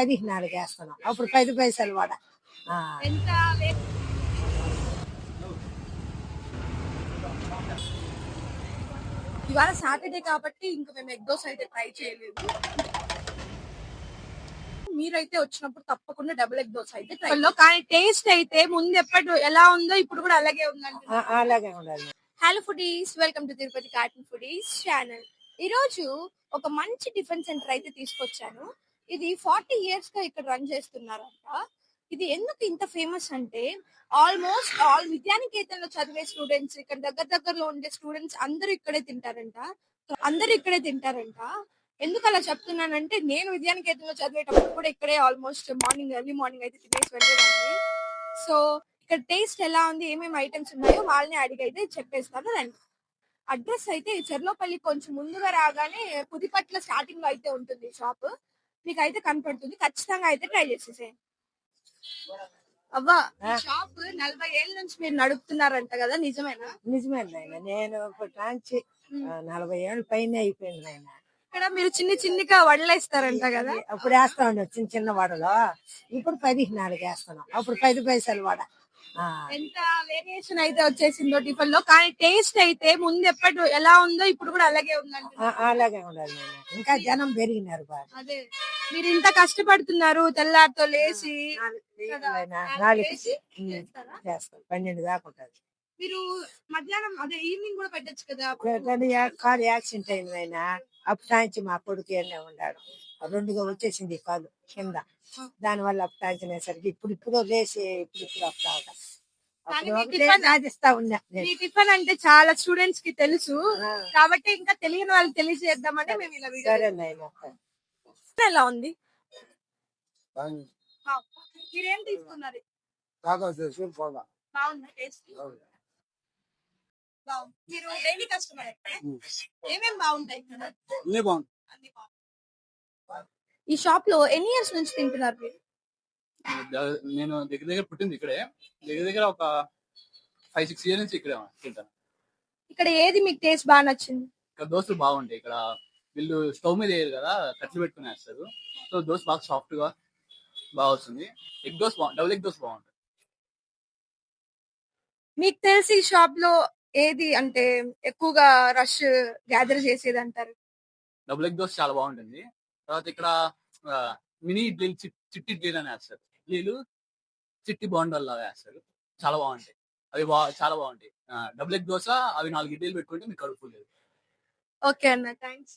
14 వేస్తున్నాం, అప్పుడు 10 పైసలు వడ. ఎంత ఇవాళ సాటర్డే కాబట్టి ఇంకా మేము ఎగ్ దోశ అయితే ట్రై చేయలేదు. మీరైతే వచ్చినప్పుడు తప్పకుండా డబుల్ ఎగ్ దోశ అయితే ట్రై చేయండి. కానీ టేస్ట్ అయితే ముందు ఎప్పటి ఎలా ఉందో ఇప్పుడు కూడా అలాగే ఉందండి. అలాగే ఉండాలి. Hello foodies, welcome to Tirupati cartoon foodies channel. ఈ రోజు ఒక మంచి టిఫిన్ సెంటర్ అయితే తీసుకొచ్చాను. ఇది 40 years గా ఇక్కడ రన్ చేస్తున్నారంట. ఇది ఎందుకు ఇంత ఫేమస్ అంటే ఆల్మోస్ట్ ఆల్ విద్యానికేతన్లో చదివే స్టూడెంట్స్, ఇక్కడ దగ్గరలో ఉండే స్టూడెంట్స్ అందరూ ఇక్కడే తింటారంట. ఎందుకు అలా చెప్తున్నానంటే నేను విద్యానికేతన్లో చదివేటప్పుడు కూడా ఇక్కడే ఆల్మోస్ట్ ఎర్లీ మార్నింగ్ అయితే తినేసి వెళ్ళేదాన్ని. సో ఇక్కడ టేస్ట్ ఎలా ఉంది, ఏమేమి ఐటమ్స్ ఉన్నాయో వాళ్ళని అడిగి అయితే చెప్పేస్తాను. రండి. అడ్రస్ అయితే చెర్లోపల్లి కొంచెం ముందుగా రాగానే పుదిపట్ల స్టార్టింగ్ లో అయితే ఉంటుంది షాప్. మీకు అయితే కనపడుతుంది, ఖచ్చితంగా అయితే ట్రై చేసేసేయండి. అవ్వా, షాప్ 40 ఏళ్ళ నుంచి మీరు నడుపుతున్నారంట కదా, నిజమేనా? నిజమేనా? నేను ఇప్పుడు 40 ఏళ్ళ పైన అయిపోయింది నాయన. ఇక్కడ మీరు చిన్నగా వడలేస్తారంట కదా? అప్పుడు వేస్తా ఉండే చిన్న వడలో, ఇప్పుడు 14 వేస్తున్నాం, అప్పుడు 10 పైసలు వడ. ఎంత వేరియేషన్ అయితే వచ్చేసిందో టిఫిన్ లో. కానీ టేస్ట్ అయితే ముందు ఎప్పటి ఎలా ఉందో ఇప్పుడు కూడా అలాగే ఉందండి. అలాగే ఉండాలి. ఇంకా జనం పెరిగినారు బాగా. అదే మీరు ఇంత కష్టపడుతున్నారు, తెల్లారితో లేచి 12 దాకా ఉంటుంది. మీరు మధ్యాహ్నం అదే ఈవినింగ్ కూడా పెట్టచ్చు కదా? కాలు యాక్సిడెంట్ అయింది ఆయన, అప్పటాంచి మా కొడుకు ఏనే ఉన్నాడు, 2గా వచ్చేసింది కాలు కింద. దాని వల్ల అప్పటాంచినేసరికి ఇప్పుడు లేచి ఇప్పుడు వస్తా సాధిస్తా ఉన్నా. ఈ టిఫిన్ అంటే చాలా స్టూడెంట్స్ కి తెలుసు కాబట్టి ఇంకా తెలియని వాళ్ళు తెలియజేద్దామని మేము ఇలా ఎలా ఉంది. మీరేం తీసుకున్నారు? బాగుందా టేస్ట్? మీరు డైలీ కస్టమర్, ఏమేమి బాగుంటాయి ఇక్కడ? ఈ షాప్ లో ఎన్ని ఇయర్స్ నుంచి తింటున్నారు మీరు? నేను దగ్గర పుట్టింది ఇక్కడే, దగ్గర ఒక 5-6 ఇయర్స్ నుంచి ఇక్కడే తింటాను. ఇక్కడ ఏది మీకు టేస్ట్ బాగా నచ్చింది? ఇక్కడ దోశలు బాగుంటాయి. ఇక్కడ వీళ్ళు స్టవ్ మీద వేయరు కదా, కట్లు పెట్టుకుని వేస్తారు. సో దోశ బాగా సాఫ్ట్ గా బాగా వస్తుంది. Egg dosa double egg dosa బాగుంటుంది. మీకు తెలిసి ఈ షాప్ లో ఏది అంటే ఎక్కువగా రష్ గ్యాదర్ చేసేది అంటారు? డబుల్ ఎగ్ దోశ చాలా బాగుంటుంది. తర్వాత ఇక్కడ మినీ ఇడ్లీలు, చిట్టి ఇడ్లీలు అని వేస్తారు. ఇడ్లీలు చిట్టి బాండల్లాగా వేస్తారు, చాలా బాగుంటాయి. అవి చాలా బాగుంటాయి. డబుల్ ఎగ్ దోశ అవి 4 ఇడ్లీలు పెట్టుకుంటే మీకు కడుపు లేదు. ఓకే అన్న, థ్యాంక్స్.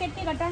చట్నీ కట్ట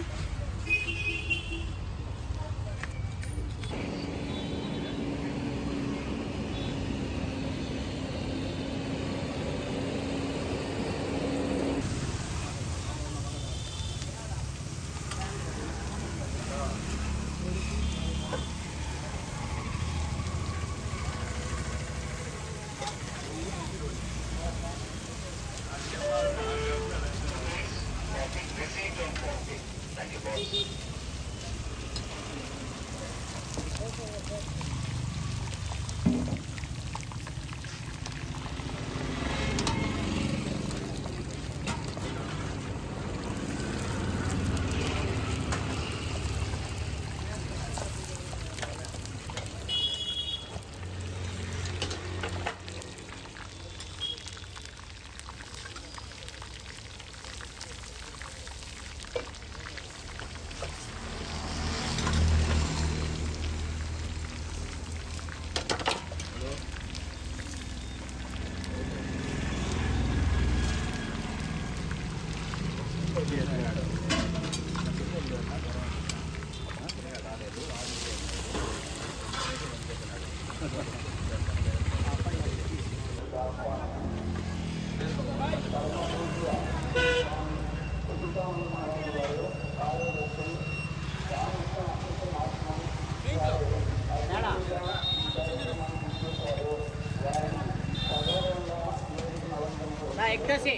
एकटा से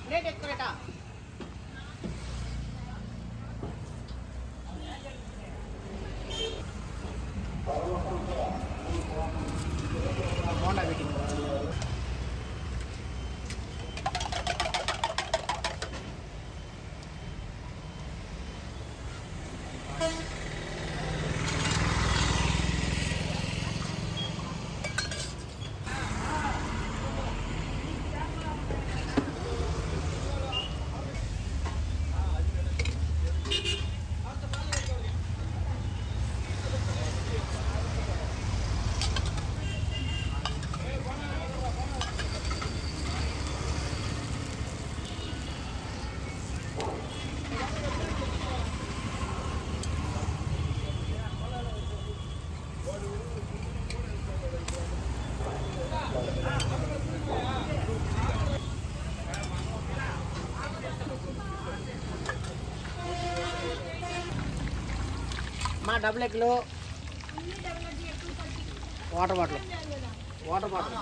प्लेट एक करेटा మా డబుల్ ఎగ్లో వాటర్ బాటిల్ వాటర్ బాటిల్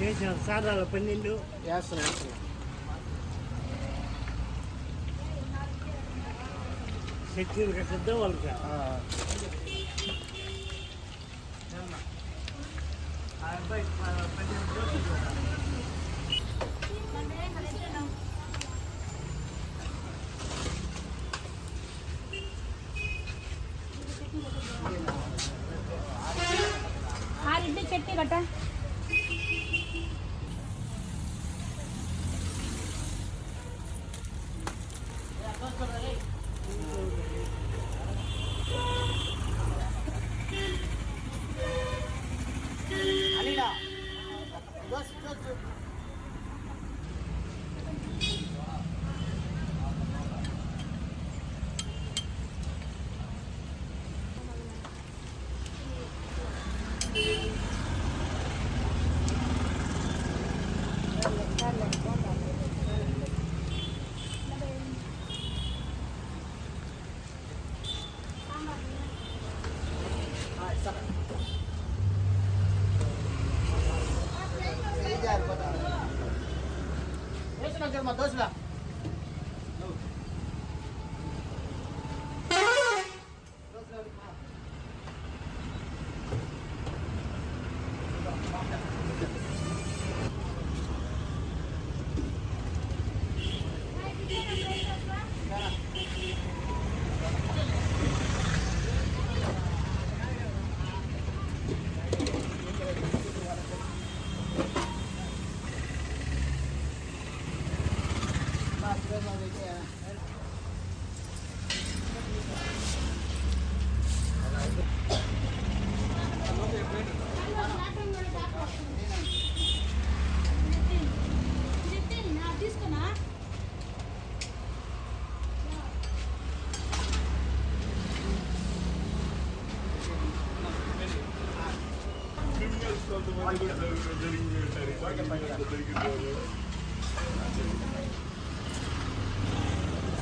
చేసిన సాధారణ 12 వేస్తున్నాం శక్తిని కట్టిద్దాం వాళ్ళకి చెట్టి గట్ట మా దోశలా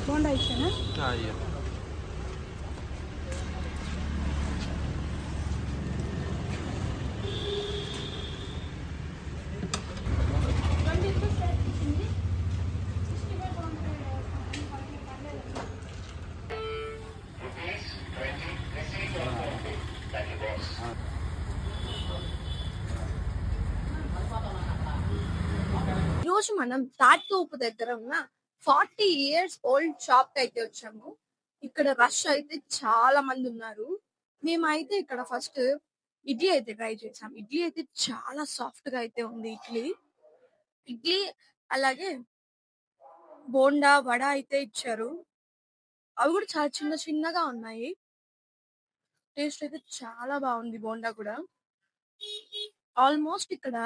బోండా ఇచ్చానా ఈరోజు మనం తాటితోపు దగ్గర ఉన్న 40 years ఓల్డ్ షాప్ కి అయితే వచ్చాము. ఇక్కడ రష్ అయితే చాలా మంది ఉన్నారు. మేమైతే ఇక్కడ ఫస్ట్ ఇడ్లీ అయితే ట్రై చేసాం. ఇడ్లీ అయితే చాలా సాఫ్ట్ గా అయితే ఉంది. ఇడ్లీ అలాగే బోండా వడ అయితే ఇచ్చారు. అవి కూడా చాలా చిన్న చిన్నగా ఉన్నాయి. టేస్ట్ అయితే చాలా బాగుంది. బోండా కూడా ఆల్మోస్ట్ ఇక్కడ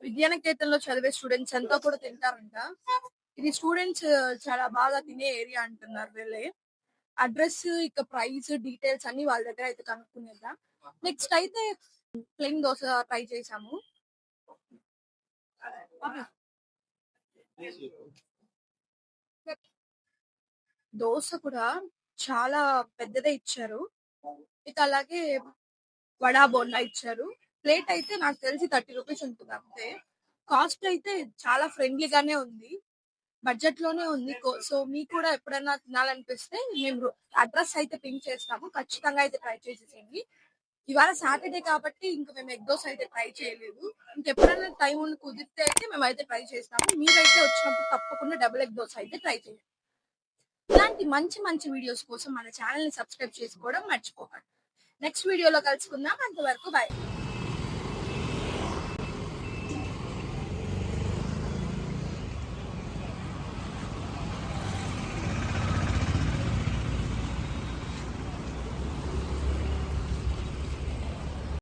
విద్యానికేతన్లో చదివే స్టూడెంట్స్ అంతా కూడా తింటారంట. ఇది స్టూడెంట్స్ చాలా బాగా తినే ఏరియా అంటున్నారు వీళ్ళే. అడ్రస్ ఇక ప్రైస్ డీటెయిల్స్ అన్ని వాళ్ళ దగ్గర అయితే కనుక్కునేద్దాం. నెక్స్ట్ అయితే ప్లెయిన్ దోశ ట్రై చేసాము. దోశ కూడా చాలా పెద్దదే ఇచ్చారు. ఇక అలాగే వడా బోండా ఇచ్చారు. ప్లేట్ అయితే నాకు తెలిసి 30 రూపీస్ ఉంటుంది అంతే. కాస్ట్ అయితే చాలా ఫ్రెండ్లీగానే ఉంది. బడ్జెట్ లోనే ఉంది. సో మీకు కూడా ఎప్పుడైనా తినాలనిపిస్తే మేము అడ్రస్ అయితే పింక్ చేస్తాము. ఖచ్చితంగా అయితే ట్రై చేసేసేయండి. ఇవాళ సాటర్డే కాబట్టి ఇంకా మేము ఎగ్ దోశ అయితే ట్రై చేయలేదు. ఇంకెప్పుడైనా టైం ఉండి కుదిరితే అయితే మేము అయితే ట్రై చేస్తాము. మీరైతే వచ్చినప్పుడు తప్పకుండా డబుల్ ఎగ్ దోశ అయితే ట్రై చేయండి. ఇలాంటి మంచి మంచి వీడియోస్ కోసం మన ఛానల్ ని సబ్స్క్రైబ్ చేసుకోవడం మర్చిపోకండి. నెక్స్ట్ వీడియోలో కలుసుకుందాం. అంతవరకు బాయ్.